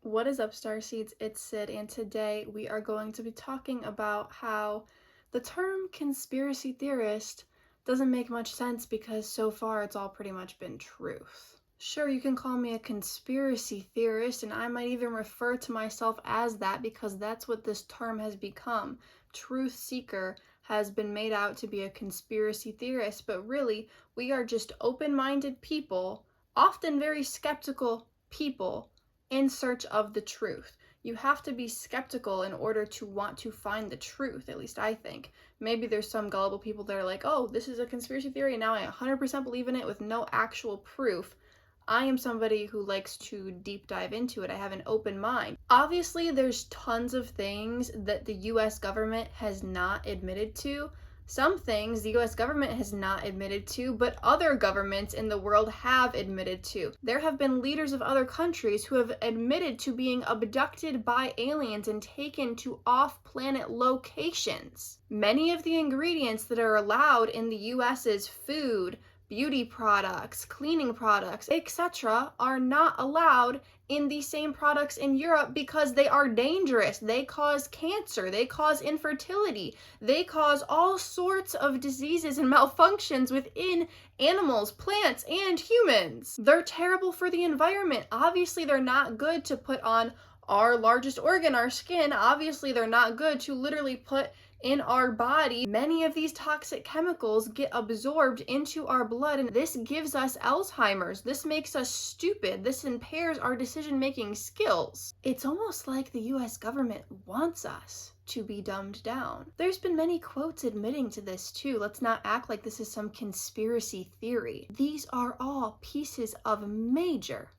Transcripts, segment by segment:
What is up, Starseeds? It's Sid, and today we are going to be talking about how the term conspiracy theorist doesn't make much sense because so far it's all pretty much been truth. Sure, you can call me a conspiracy theorist, and I might even refer to myself as that because that's what this term has become. Truth seeker has been made out to be a conspiracy theorist, but really, we are just open-minded people, often very skeptical people, in search of the truth. You have to be skeptical in order to want to find the truth, at least I think. Maybe there's some gullible people that are like, oh, this is a conspiracy theory and now I 100% believe in it with no actual proof. I am somebody who likes to deep dive into it. I have an open mind. Obviously, there's tons of things that the US government has not admitted to. Some things the US government has not admitted to, but other governments in the world have admitted to. There have been leaders of other countries who have admitted to being abducted by aliens and taken to off-planet locations. Many of the ingredients that are allowed in the US's food, beauty products, cleaning products, etc. are not allowed in the same products in Europe because they are dangerous. They cause cancer, they cause infertility, they cause all sorts of diseases and malfunctions within animals, plants, and humans. They're terrible for the environment. Obviously, they're not good to put on our largest organ, our skin. Obviously, they're not good to literally put in our body. Many of these toxic chemicals get absorbed into our blood, and this gives us Alzheimer's. This makes us stupid. This impairs our decision-making skills. It's almost like the US government wants us to be dumbed down. There's been many quotes admitting to this too. Let's not act like this is some conspiracy theory. These are all pieces of major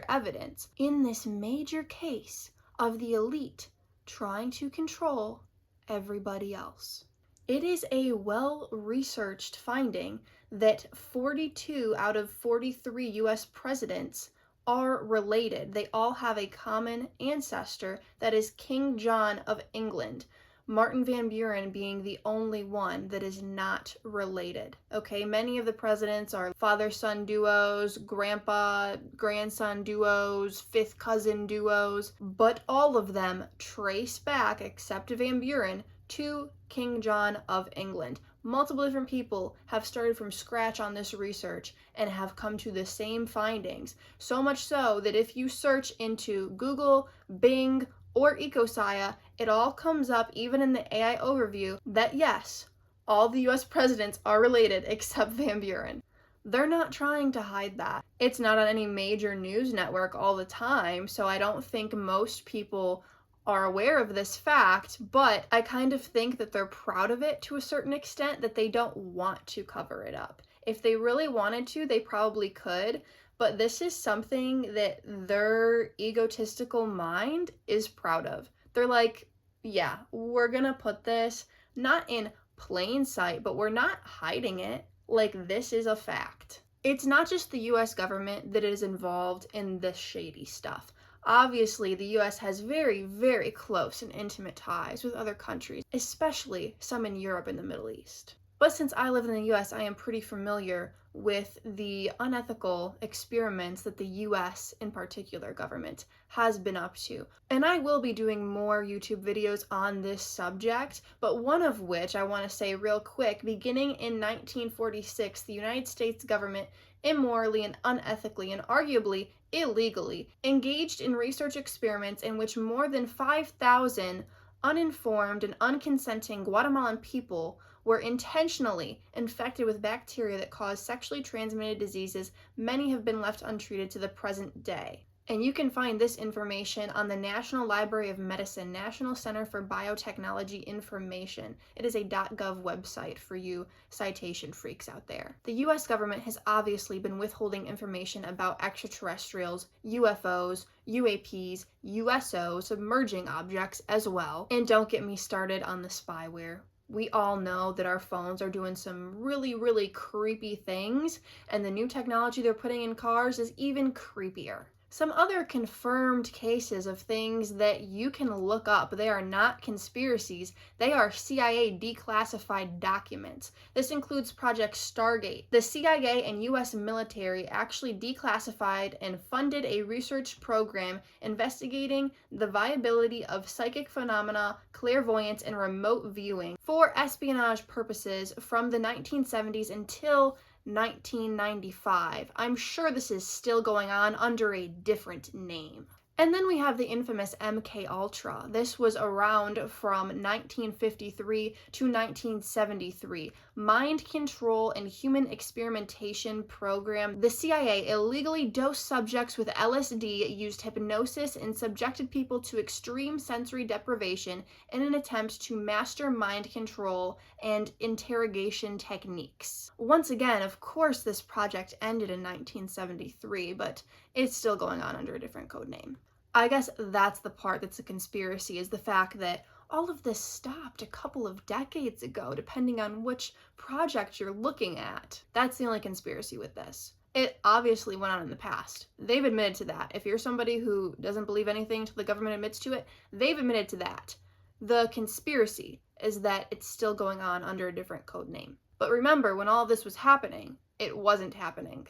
evidence in this major case of the elite trying to control everybody else. It is a well-researched finding that 42 out of 43 US presidents are related. They all have a common ancestor, that is King John of England. Martin Van Buren being the only one that is not related. Okay, many of the presidents are father-son duos, grandpa-grandson duos, fifth cousin duos, but all of them trace back, except Van Buren, to King John of England. Multiple different people have started from scratch on this research and have come to the same findings. So much so that if you search into Google, Bing, or Ecoscia, it all comes up, even in the AI overview, that yes, all the US presidents are related except Van Buren. They're not trying to hide that. It's not on any major news network all the time, so I don't think most people are aware of this fact, but I kind of think that they're proud of it to a certain extent, that they don't want to cover it up. If they really wanted to, they probably could, but this is something that their egotistical mind is proud of. They're like, yeah, we're gonna put this not in plain sight, but we're not hiding it. Like, this is a fact. It's not just the US government that is involved in this shady stuff. Obviously, the US has very close and intimate ties with other countries, especially some in Europe and the Middle East. But since I live in the US, I am pretty familiar with the unethical experiments that the US, in particular government, has been up to. And I will be doing more YouTube videos on this subject, but one of which I want to say real quick, beginning in 1946, the United States government immorally and unethically and arguably illegally engaged in research experiments in which more than 5,000 uninformed and unconsenting Guatemalan people were intentionally infected with bacteria that cause sexually transmitted diseases. Many have been left untreated to the present day. And you can find this information on the National Library of Medicine, National Center for Biotechnology Information. It is a .gov website for you citation freaks out there. The US government has obviously been withholding information about extraterrestrials, UFOs, UAPs, USO, submerging objects as well. And don't get me started on the spyware. We all know that our phones are doing some really creepy things, and the new technology they're putting in cars is even creepier. Some other confirmed cases of things that you can look up, they are not conspiracies, they are CIA declassified documents. This includes Project Stargate. The CIA and US military actually declassified and funded a research program investigating the viability of psychic phenomena, clairvoyance, and remote viewing for espionage purposes from the 1970s until 1995. I'm sure this is still going on under a different name. And then we have the infamous MK Ultra. This was around from 1953 to 1973. Mind control and human experimentation program. The CIA illegally dosed subjects with LSD, used hypnosis, and subjected people to extreme sensory deprivation in an attempt to master mind control and interrogation techniques. Once again, of course, this project ended in 1973, but it's still going on under a different code name. I guess that's the part that's a conspiracy, is the fact that all of this stopped a couple of decades ago, depending on which project you're looking at. That's the only conspiracy with this. It obviously went on in the past. They've admitted to that. If you're somebody who doesn't believe anything until the government admits to it, they've admitted to that. The conspiracy is that it's still going on under a different code name. But remember, when all this was happening, it wasn't happening.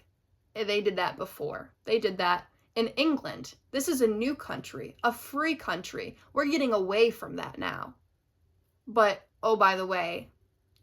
They did that before. They did that in England. This is a new country, a free country. We're getting away from that now. But, oh, by the way,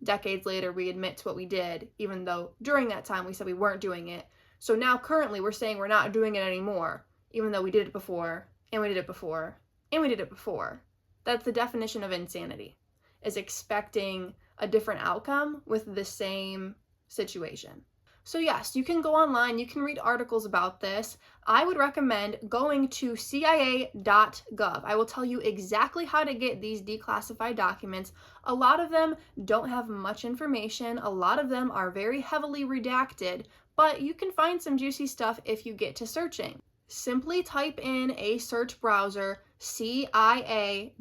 decades later, we admit to what we did, even though during that time we said we weren't doing it. So now currently we're saying we're not doing it anymore, even though we did it before, and we did it before, and we did it before. That's the definition of insanity, is expecting a different outcome with the same situation. So yes, you can go online, you can read articles about this. I would recommend going to cia.gov. I will tell you exactly how to get these declassified documents. A lot of them don't have much information. A lot of them are very heavily redacted, but you can find some juicy stuff if you get to searching. Simply type in a search browser, cia.gov.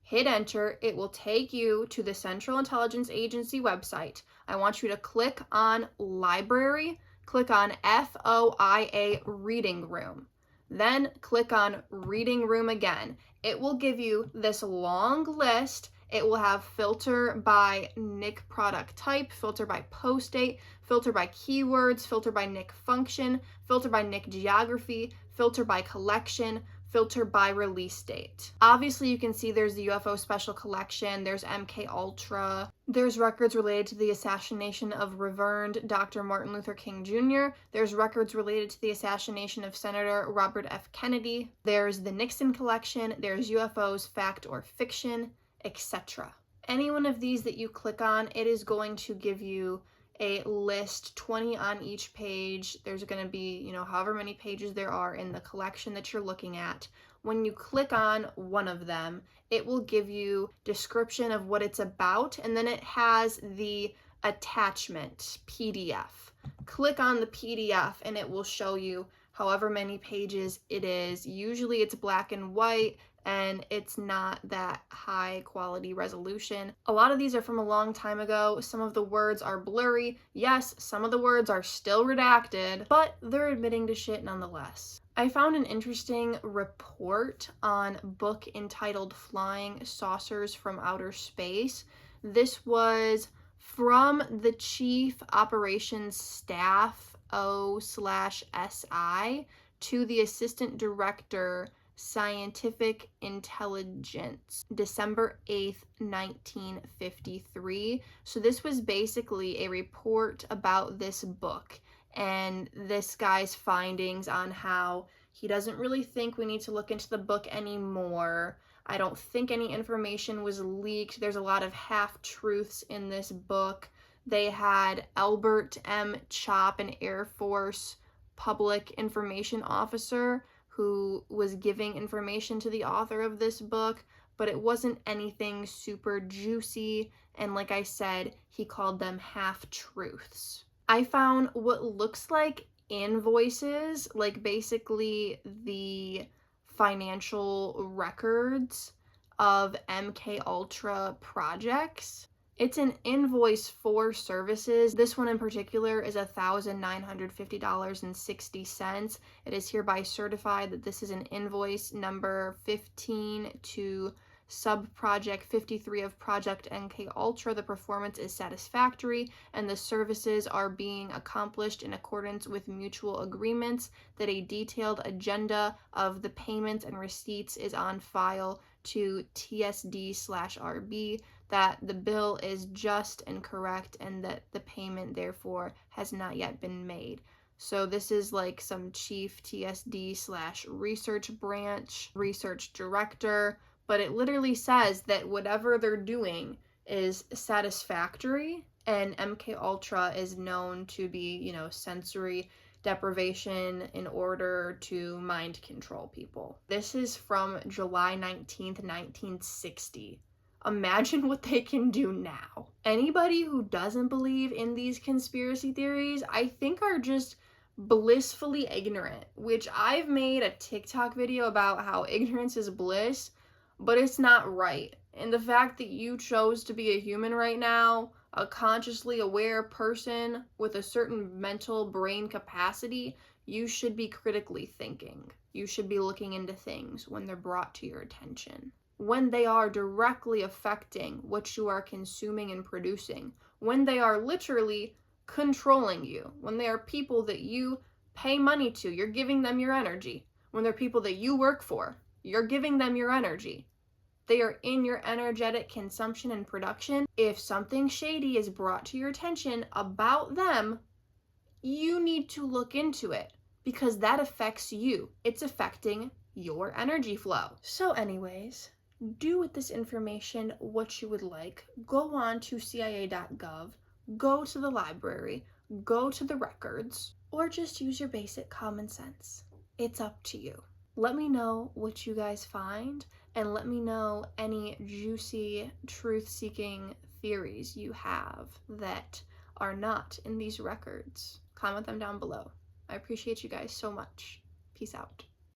Hit enter. It will take you to the Central Intelligence Agency website. I want you to click on Library, click on FOIA Reading Room. Then click on Reading Room again. It will give you this long list. It will have filter by NIC product type, filter by post date, filter by keywords, filter by NIC function, filter by NIC geography, filter by collection, filter by release date. Obviously, you can see there's the UFO Special Collection, there's MK Ultra, there's records related to the assassination of Reverend Dr. Martin Luther King Jr., there's records related to the assassination of Senator Robert F. Kennedy, there's the Nixon Collection, there's UFOs Fact or Fiction, etc. Any one of these that you click on, it is going to give you a list, 20 on each page. There's going to be, however many pages there are in the collection that you're looking at. When you click on one of them, it will give you description of what it's about, and then it has the attachment PDF. Click on the PDF and it will show you however many pages it is. Usually it's black and white, and it's not that high quality resolution. A lot of these are from a long time ago. Some of the words are blurry. Yes, some of the words are still redacted, but they're admitting to shit nonetheless. I found an interesting report on a book entitled Flying Saucers from Outer Space. This was from the Chief Operations Staff O/SI to the Assistant Director Scientific Intelligence, December 8th, 1953. So this was basically a report about this book and this guy's findings on how he doesn't really think we need to look into the book anymore. I don't think any information was leaked. There's a lot of half-truths in this book. They had Albert M. Chop, an Air Force public information officer, who was giving information to the author of this book, but it wasn't anything super juicy, and like I said, he called them half-truths. I found what looks like invoices, like basically the financial records of MK Ultra projects. It's an invoice for services. This one in particular is $1,950.60. It is hereby certified that this is an invoice number 15 to sub-project 53 of Project NK Ultra. The performance is satisfactory and the services are being accomplished in accordance with mutual agreements, that a detailed agenda of the payments and receipts is on file to TSD/RB, that the bill is just and correct, and that the payment therefore has not yet been made. So this is like some chief TSD/research branch, research director, but it literally says that whatever they're doing is satisfactory, and MK Ultra is known to be, sensory deprivation in order to mind control people. This is from July 19th, 1960. Imagine what they can do now. Anybody who doesn't believe in these conspiracy theories, I think are just blissfully ignorant, which I've made a TikTok video about how ignorance is bliss, but it's not right. And the fact that you chose to be a human right now, a consciously aware person with a certain mental brain capacity, you should be critically thinking. You should be looking into things when they're brought to your attention, when they are directly affecting what you are consuming and producing, when they are literally controlling you, when they are people that you pay money to, you're giving them your energy, when they're people that you work for, you're giving them your energy. They are in your energetic consumption and production. If something shady is brought to your attention about them, you need to look into it, because that affects you. It's affecting your energy flow. So anyways, do with this information what you would like. Go on to CIA.gov, go to the library, go to the records, or just use your basic common sense. It's up to you. Let me know what you guys find, and let me know any juicy truth-seeking theories you have that are not in these records. Comment them down below. I appreciate you guys so much. Peace out.